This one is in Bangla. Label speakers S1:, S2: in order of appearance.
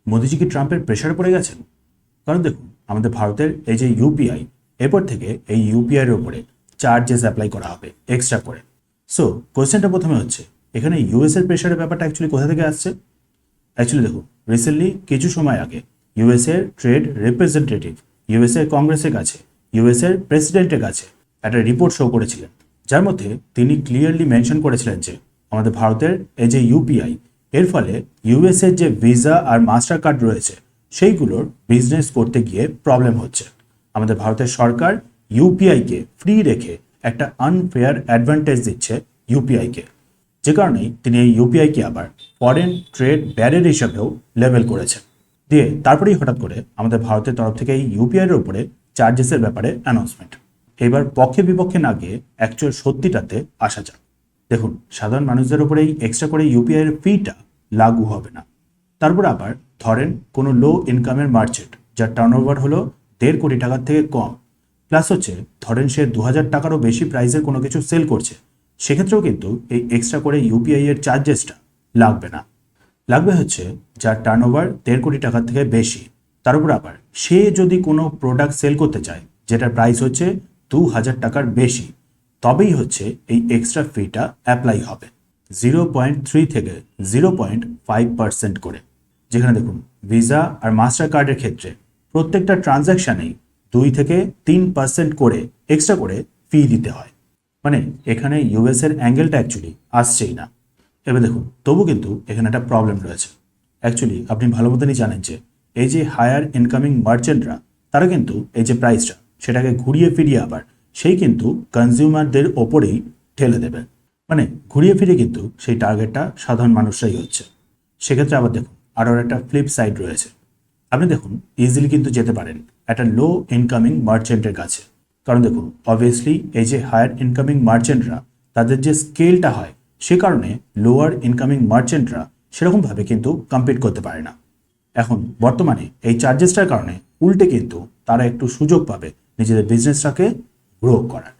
S1: মোদিজি কি ট্রাম্পের প্রেশারে পড়ে গেছেন? কারণ দেখুন, আমাদের ভারতের এই যে ইউপিআই, এরপর থেকে এই ইউপিআইয়ের উপরে চার্জেস অ্যাপ্লাই করা হবে এক্সট্রা করে। সো কোয়েশ্চেনটা প্রথমে হচ্ছে, এখানে ইউএসের প্রেশারের ব্যাপারটা অ্যাকচুয়ালি কোথা থেকে আসছে? অ্যাকচুয়ালি দেখুন, রিসেন্টলি কিছু সময় আগে ইউএসএর ট্রেড রিপ্রেজেন্টেটিভ ইউএসএ কংগ্রেসের কাছে, ইউএসএর প্রেসিডেন্টের কাছে একটা রিপোর্ট শো করেছিলেন, যার মধ্যে তিনি ক্লিয়ারলি মেনশন করেছিলেন যে আমাদের ভারতের এই যে ইউপিআই, এর ফলে ইউএসএর যে ভিসা আর মাস্টার কার্ড রয়েছে সেইগুলোর বিজনেস করতে গিয়ে প্রবলেম হচ্ছে। আমাদের ভারতের সরকার ইউপিআইকে ফ্রি রেখে একটা আনফেয়ার অ্যাডভান্টেজ দিচ্ছে ইউপিআইকে, যে কারণেই তিনি এই ইউপিআইকে আবার ফরেন ট্রেড ব্যারিয়ার হিসাবেও লেভেল করেছেন। দিয়ে তারপরেই হঠাৎ করে আমাদের ভারতের তরফ থেকে এই ইউপিআইয়ের উপরে চার্জেসের ব্যাপারে অ্যানাউন্সমেন্ট। এবার পক্ষে বিপক্ষে না গিয়ে অ্যাকচুয়াল সত্যিটাতে আসা যাক। দেখুন, সাধারণ মানুষদের উপরে এই এক্সট্রা করে ইউপিআইয়ের ফিটা লাগু হবে না। তারপর আবার ধরেন কোনো লো ইনকামের মার্চেন্ট যার টার্নওভার হলো 1.5 কোটি টাকার থেকে কম, প্লাস হচ্ছে ধরেন সে 2000 টাকারও বেশি প্রাইসের কোনো কিছু সেল করছে, সেক্ষেত্রেও কিন্তু এই এক্সট্রা করে ইউপিআই এর চার্জেসটা লাগবে না। লাগবে হচ্ছে যার টার্নওভার 1.5 কোটি টাকার থেকে বেশি, তার উপর আবার সে যদি কোনো প্রোডাক্ট সেল করতে চায় যেটার প্রাইস হচ্ছে 2000 টাকার বেশি, তবেই হচ্ছে এই এক্সট্রা ফিটা অ্যাপ্লাই হবে 0.3 থেকে 0.5% করে। যেখানে দেখুন, ভিসা আর মাস্টার কার্ডের ক্ষেত্রে প্রত্যেকটা ট্রানজ্যাকশানেই 2 থেকে 3% করে এক্সট্রা করে ফি দিতে হয়। মানে এখানে ইউএসের অ্যাঙ্গেলটা অ্যাকচুয়ালি আসছেই না। এবার দেখুন, তবু কিন্তু এখানে একটা প্রবলেম রয়েছে। অ্যাকচুয়ালি আপনি ভালো মতনই জানেন যে এই যে হায়ার ইনকামিং মার্চেন্টরা, তারা কিন্তু এই যে প্রাইসটা সেটাকে ঘুরিয়ে ফিরিয়ে আবার সেই কিন্তু কনজিউমারদের ওপরেই ঠেলে দেবে। মানে ঘুরিয়ে ফিরিয়ে কিন্তু সেই টার্গেটটা সাধারণ মানুষরাই হচ্ছে। সেক্ষেত্রে আবার দেখুন, আরও একটা ফ্লিপ সাইড রয়েছে। আপনি দেখুন, ইজিলি কিন্তু যেতে পারেন একটা লো ইনকামিং মার্চেন্টের কাছে। কারণ দেখুন, অবভিয়াসলি এই যে হায়ার ইনকামিং মার্চেন্টরা, তাদের যে স্কেলটা হয়, সে কারণে লোয়ার ইনকামিং মার্চেন্টরা সেরকমভাবে কিন্তু কম্পিট করতে পারে না। এখন বর্তমানে এই চার্জেসটার কারণে উল্টে কিন্তু তারা একটু সুযোগ পাবে নিজেদের বিজনেসটাকে গ্রো করার।